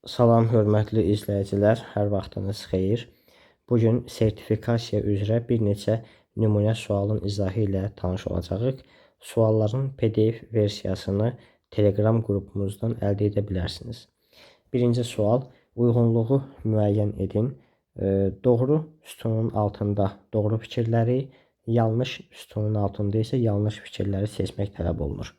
Salam, hörmətli izləyicilər, hər vaxtınız xeyir. Bugün sertifikasiya üzrə bir neçə nümunə sualın izahı ilə tanış olacağıq. Sualların PDF versiyasını Telegram qrupumuzdan əldə edə bilərsiniz. Birinci sual, uyğunluğu müəyyən edin. Doğru sütunun altında doğru fikirləri, yanlış sütunun altında isə yanlış fikirləri seçmək tələb olunur.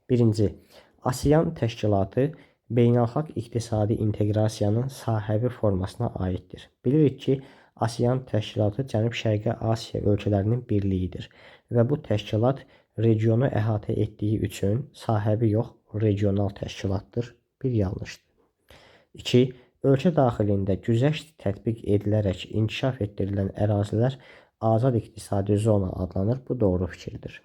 Birinci, ASEAN təşkilatı beynəlxalq iqtisadi inteqrasiyanın sahəvi formasına aiddir. Bilirik ki, ASEAN təşkilatı Cənub-Şərqi Asiya ölkələrinin birliyidir və bu təşkilat regionu əhatə etdiyi üçün sahəvi yox, regional təşkilatdır. Bir yanlışdır. 2. Ölkə daxilində güzəşt tətbiq edilərək inkişaf etdirilən ərazilər azad iqtisadi zona adlanır. Bu doğru fikirdir.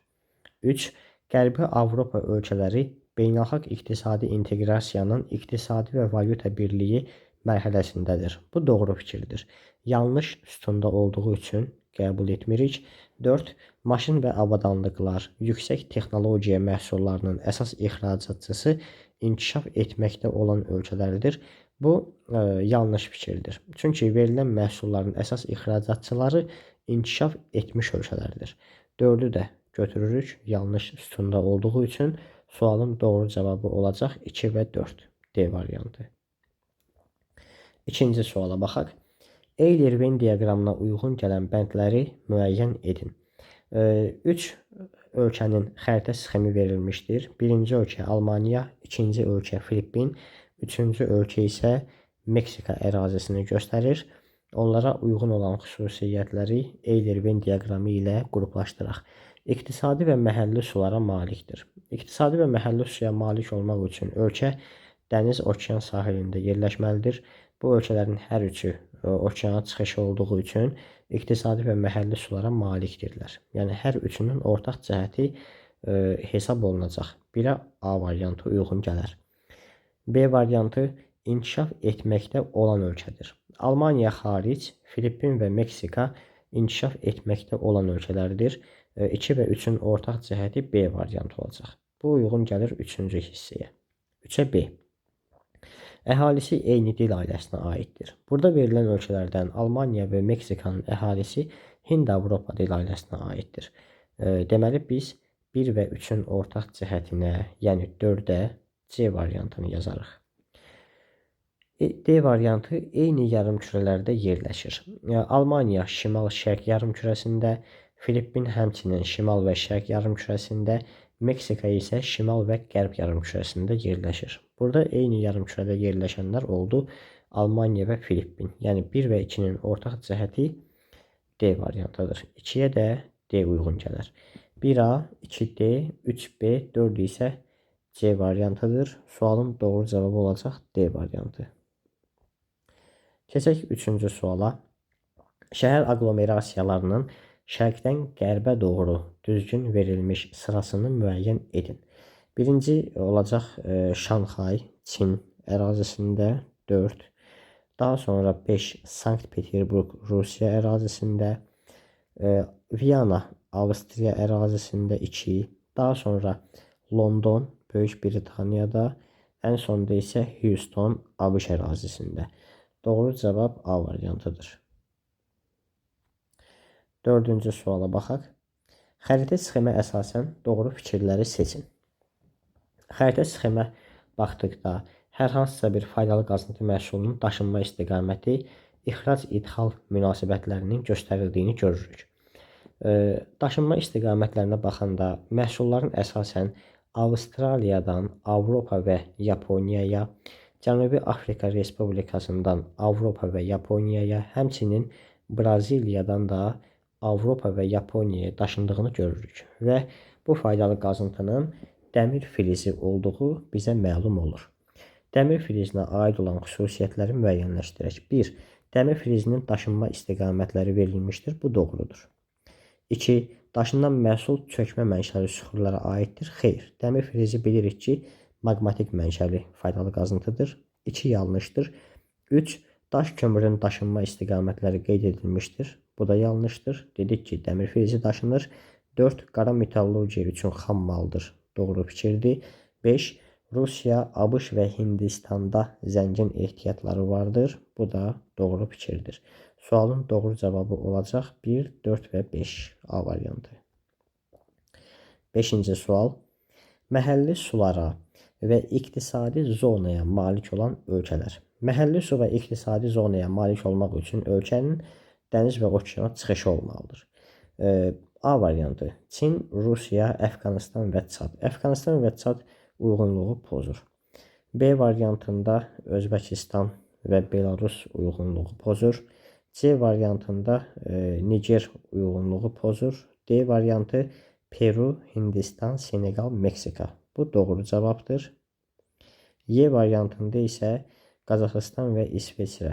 3. Qərbi Avropa ölkələri beynəlxalq iqtisadi inteqrasiyanın iqtisadi və valyuta birliyi mərhələsindədir. Bu doğru fikirdir. Yanlış sütunda olduğu üçün qəbul etmirik. 4. Maşın və avadanlıqlar, yüksək texnologiya məhsullarının əsas ixracatçısı inkişaf etməkdə olan ölkələrdir. Bu yanlış fikirdir. Çünki verilən məhsulların əsas ixracatçıları inkişaf etmiş ölkələrdir. 4-ü də götürürük yanlış sütunda olduğu üçün. Sualın doğru cavabı olacaq 2 və 4. D variantı. İkinci suala baxaq. Euler-Venn diaqramına uyğun gələn bəndləri müəyyən edin. 3 ölkənin xəritə sxemi verilmişdir. Birinci ölkə Almaniya, ikinci ölkə Filippin, üçüncü ölkə isə Meksika ərazisini göstərir. Onlara uyğun olan xüsusiyyətləri Euler-Venn diaqramı ilə qruplaşdıraq. İqtisadi və məhəlli sulara malikdir. İqtisadi və məhəlli suya malik olmaq üçün ölkə dəniz okean sahilində yerləşməlidir. Bu ölkələrin hər üçü okeana çıxışı olduğu üçün iqtisadi və məhəlli sulara malikdirlər. Yəni hər üçünün ortaq cəhəti hesab olunacaq. Birə A variantı uyğun gələr. B variantı inkişaf etməkdə olan ölkədir. Almaniya xaric, Filippin və Meksika inkişaf etməkdə olan ölkələrdir. 2 və 3-ün ortaq cəhəti B variantı olacaq. Bu uyğun gəlir 3-cü hissəyə. 3-ə B. Əhalisi eyni dil ailəsinə aiddir. Burada verilən ölkələrdən Almaniya və Meksikanın əhalisi Hind-Avropa dil ailəsinə aiddir. Deməli, biz 1 və 3-ün ortaq cəhətinə, yəni 4-ə C variantını yazarıq. D variantı eyni yarımkürələrdə yerləşir. Almaniya şimal-şərq yarımkürəsində, Filippin həmçinin şimal və şərq yarımkürəsində, Meksika isə şimal və qərb yarımkürəsində yerləşir. Burada eyni yarımkürədə yerləşənlər oldu Almaniya və Filippin. Yəni 1 və 2-nin ortaq cəhəti D variantıdır. 2-yə də D uyğun gələr. 1A, 2D, 3B, 4 isə C variantıdır. Sualın doğru cavabı olacaq D variantı. Keçək 3-cü suala. Şəhər aqlomerasiyalarının şərqdən qərbə doğru düzgün verilmiş sırasını müəyyən edin. Birinci olacaq Şanxay, Çin ərazisində 4. Daha sonra 5 Sankt-Peterburq, Rusiya ərazisində. Viyana, Avstriya ərazisində 2. Daha sonra London, Böyük Britaniyada. Ən sonda isə Houston, ABŞ ərazisində. Doğru cavab A variantıdır. 4-cü suala baxaq. Xəritə sxemə əsasən doğru fikirləri seçin. Xəritə sxemə baxdıqda hər hansısa bir faydalı qazıntı məhsulunun daşınma istiqaməti ixrac-idxal münasibətlərinin göstərildiyini görürük. Daşınma istiqamətlərinə baxanda məhsulların əsasən Avstraliyadan Avropa və Yaponiyaya, Cənubi Afrika Respublikasından Avropa və Yaponiyaya, həmçinin Braziliyadan da Avropa və Yaponiyaya daşındığını görürük və bu faydalı qazıntının dəmir filizi olduğu bizə məlum olur. Dəmir filizinə aid olan xüsusiyyətləri müəyyənləşdirək. 1. Dəmir filizinin daşınma istiqamətləri verilmişdir. Bu doğrudur. 2. Daşınan məhsul çökmə mənşəli süxurlara aiddir. Xeyr. Dəmir filizi bilirik ki, maqmatik mənşəli faydalı qazıntıdır. 2 yanlışdır. 3. Daş kömürün daşınma istiqamətləri qeyd edilmişdir. Bu da yanlışdır. Dedik ki, dəmir filizi daşınır. 4. Qara metallurgiya üçün xam maldır. Doğru fikirdir. 5. Rusiya, ABŞ və Hindistanda zəngin ehtiyatları vardır. Bu da doğru fikirdir. Sualın doğru cavabı olacaq 1, 4 və 5 A variantı. 5-ci sual. Məhəlli sulara və iqtisadi zonaya malik olan ölkələr. Məhəlli su və iqtisadi zonaya malik olmaq üçün ölkənin dəniz və okeana çıxışı olmalıdır. A variantı. Çin, Rusiya, Əfqanistan və Çad. Əfqanistan və Çad uyğunluğu pozur. B variantında Özbəkistan və Belarus uyğunluğu pozur. C variantında Niger uyğunluğu pozur. D variantı Peru, Hindistan, Senegal, Meksika. Bu doğru cavabdır. Y variantında isə Qazaxıstan və İsveçrə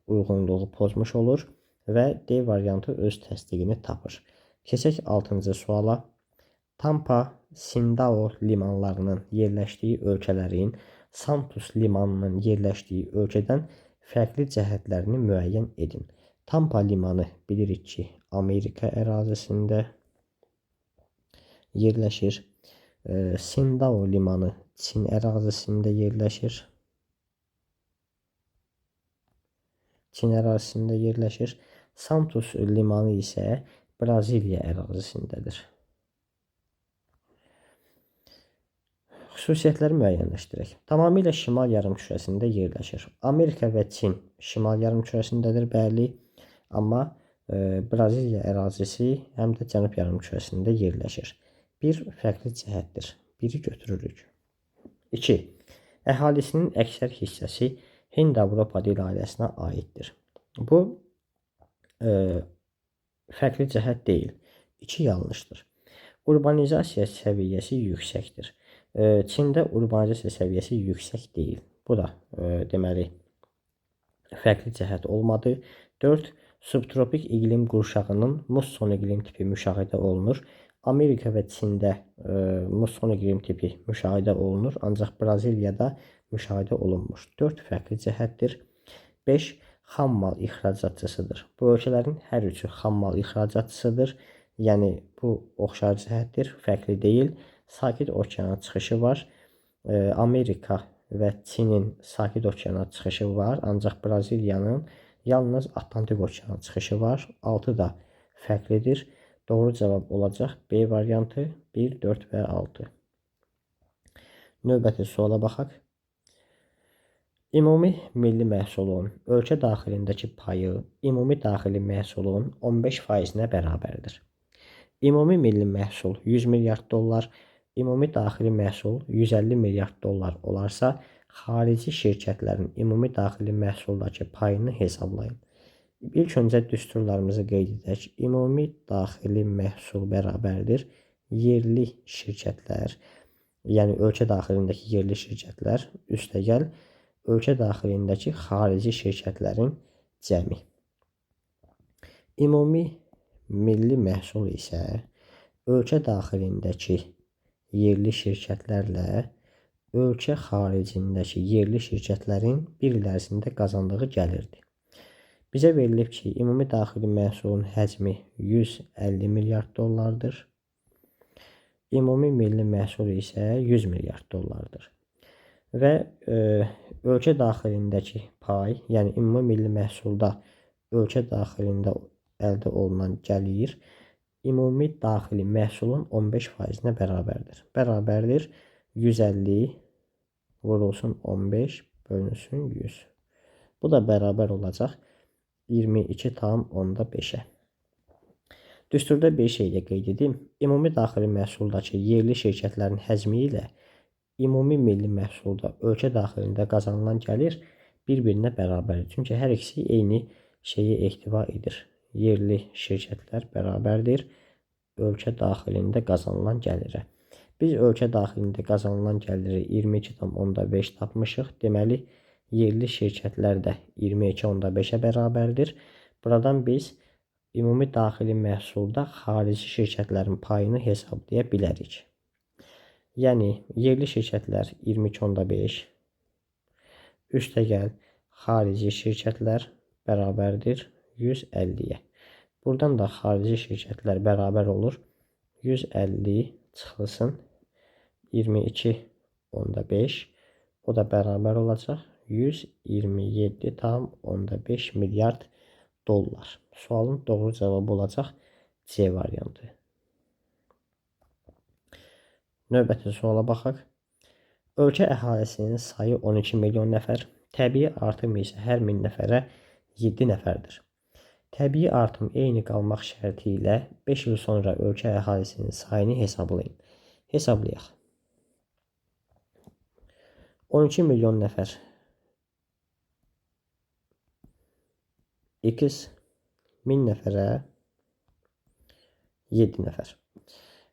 uyğunluğu pozmuş olur və D variantı öz təsdiqini tapır. Keçək 6-cı suala. Tampa, Sindao limanlarının yerləşdiyi ölkələrin Santos limanının yerləşdiyi ölkədən fərqli cəhətlərini müəyyən edin. Tampa limanı bilirik ki, Amerika ərazisində yerləşir. Sindao limanı Çin ərazisində yerləşir. Santos limanı isə Braziliya ərazisindədir. Xüsusiyyətləri müəyyənləşdirək. Tamamilə şimal yarımkürəsində yerləşir. Amerika və Çin şimal yarımkürəsindədir, bəli. Amma Braziliya ərazisi həm də cənub yarımkürəsində yerləşir. Bir fərqli cəhətdir. Biri götürürük. 2. Əhalisinin əksər hissəsi Hind-Avropa dil ailəsinə aiddir. Bu fərqli cəhət deyil. 2 yanlışdır. Urbanizasiya səviyyəsi yüksəkdir. Çində urbanizasiya səviyyəsi yüksək deyil. Bu da deməli fərqli cəhət olmadı. 4. Subtropik iqlim qurşağının musson iqlim tipi müşahidə olunur. Amerika və Çində musson iqlim tipi müşahidə olunur, ancaq Braziliyada müşahidə olunmur. 4 fərqli cəhətdir. 5. Xammal ixracatçısıdır. Bu ölkələrin hər üçü xammal ixracatçısıdır. Yəni bu oxşar cəhətdir, fərqli deyil. Sakit okeana çıxışı var. Amerika və Çinin Sakit okeana çıxışı var, ancaq Braziliyanın yalnız Atlantik okeana çıxışı var. 6 da fərqlidir. Doğru cavab olacaq B variantı 1, 4 və 6. Növbəti suala baxaq. Ümumi milli məhsulun ölkə daxilindəki payı ümumi daxili məhsulun 15%-nə bərabərdir. Ümumi milli məhsul 100 milyard dollar, ümumi daxili məhsul 150 milyard dollar olarsa, xarici şirkətlərin ümumi daxili məhsuldakı payını hesablayın. İlk öncə düsturlarımızı qeyd edək. Ümumi daxili məhsul bərabərdir. Yerli şirkətlər, yəni ölkə daxilindəki yerli şirkətlər üstəgəl ölkə daxilindəki xarici şirkətlərin cəmi. Ümumi milli məhsul isə ölkə daxilindəki yerli şirkətlərlə ölkə xaricindəki yerli şirkətlərin bir il ərzində qazandığı gəlirdir. Bizə verilib ki, ümumi daxili məhsulun həcmi 150 milyard dollardır. Ümumi milli məhsul isə 100 milyard dollardır. Və ölkə daxilindəki pay, yəni ümumi milli məhsulda ölkə daxilində əldə olunan gəlir ümumi daxili məhsulun 15%-nə bərabərdir. Bərabərdir 150 vurulsun 15 bölünsün 100. Bu da bərabər olacaq 22,5-ə. Düsturda bir şey də qeyd edim. Ümumi daxili məhsuldakı yerli şirkətlərin həcmi ilə ümumi milli məhsulda ölkə daxilində qazanılan gəlir bir-birinə bərabərdir. Çünki hər ikisi eyni şeyi ehtiva edir. Yerli şirkətlər bərabərdir ölkə daxilində qazanılan gəlirə. Biz ölkə daxilində qazanılan gəliri 22,5 tapmışıq. Deməli, yerli şirkətlər də 22,5-ə bərabərdir. Buradan biz ümumi daxili məhsulda xarici şirkətlərin payını hesablaya bilərik. Yəni, yerli şirkətlər 22,5 üstəgəl xarici şirkətlər bərabərdir 150-yə. Buradan da xarici şirkətlər bərabər olur. 150 çıxılsın 22 %5. O da bərabər olacaq 127,5 milyard dollar. Sualın doğru cavabı olacaq C variantı. Növbəti suala baxaq. Ölkə əhalisinin sayı 12 milyon nəfər, təbii artım isə hər 1000 nəfərə 7 nəfərdir. Təbii artım eyni qalmaq şərti ilə 5 il sonra ölkə əhalisinin sayını hesablayın. Hesablayaq. 12 milyon nəfər x 1000 nəfərə 7 nəfər.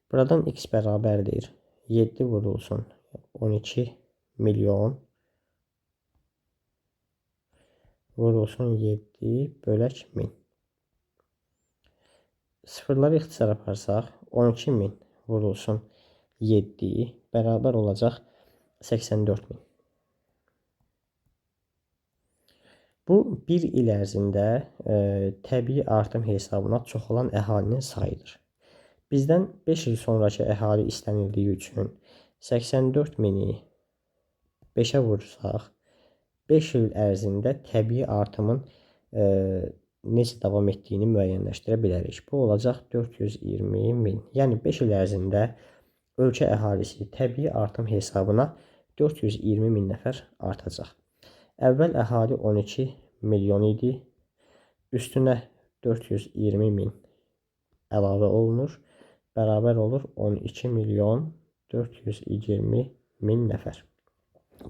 Buradan x bərabərdir 7 vurulsun 12 milyon vurulsun 7 bölək 1000. Sıfırları ixtisar aparsaq 12.000 vurulsun 7 bərabər olacaq 84.000. Bu bir il ərzində təbii artım hesabına çoxalan əhalinin sayıdır. Bizdən 5 il sonraki əhali istənildiyi üçün 84.000-i 5-ə vursaq 5 il ərzində təbii artımın necə davam etdiyini müəyyənləşdirə bilərik. Bu olacaq 420.000. Yəni 5 il ərzində ölkə əhalisi təbii artım hesabına 420.000 nəfər artacaq. Əvvəl əhali 12 milyon idi. Üstünə 420.000 əlavə olunur. Bərabər olur 12 milyon 420.000 nəfər.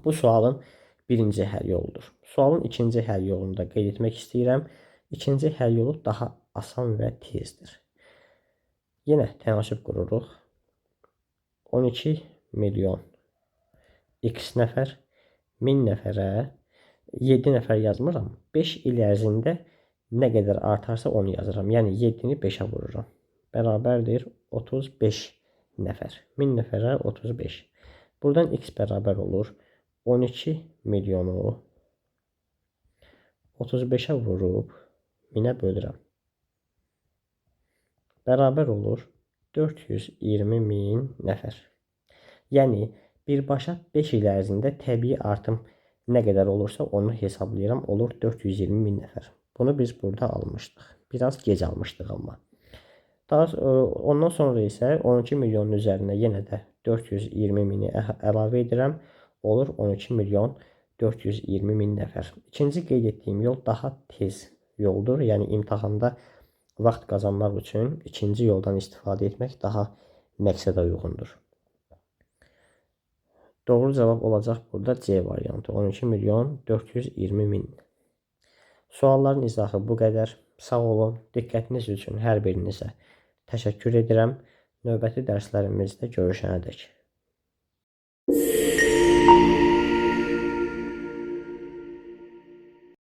Bu sualın birinci həll yoludur. Sualın ikinci həll yolunu da qeyd etmək istəyirəm. İkinci həll yolu daha asan və tezdir. Yenə tənaşıb qururuq. 12 milyon x nəfər 1000 nəfərə 7 nəfər yazmıram. 5 il ərzində nə qədər artarsa onu yazıram. Yəni 7-ni 5-ə vururam. Bərabərdir 35 nəfər. 1000 nəfərə 35. Buradan x bərabər olur 12 milyonu 35-ə vurub 1000-ə bölürəm. Bərabər olur 420.000 nəfər. Yəni birbaşa 5 il ərzində təbii artım nə qədər olursa onu hesablayıram. Olur 420.000 nəfər. Bunu biz burada almışdıq. Biraz gec almışdıq amma. Ondan sonra isə 12 milyonun üzərinə yenə də 420.000-i əlavə edirəm. Olur 12 milyon 420.000 nəfər. İkinci qeyd etdiyim yol daha tez yoldur. Yəni imtahanda vaxt qazanmaq üçün ikinci yoldan istifadə etmək daha məqsədə uyğundur. Doğru cavab olacaq burada C variantı. 12 milyon 420.000. Sualların izahı bu qədər. Sağ olun. Diqqətiniz üçün hər birinizə təşəkkür edirəm. Növbəti dərslərimizdə görüşənədək.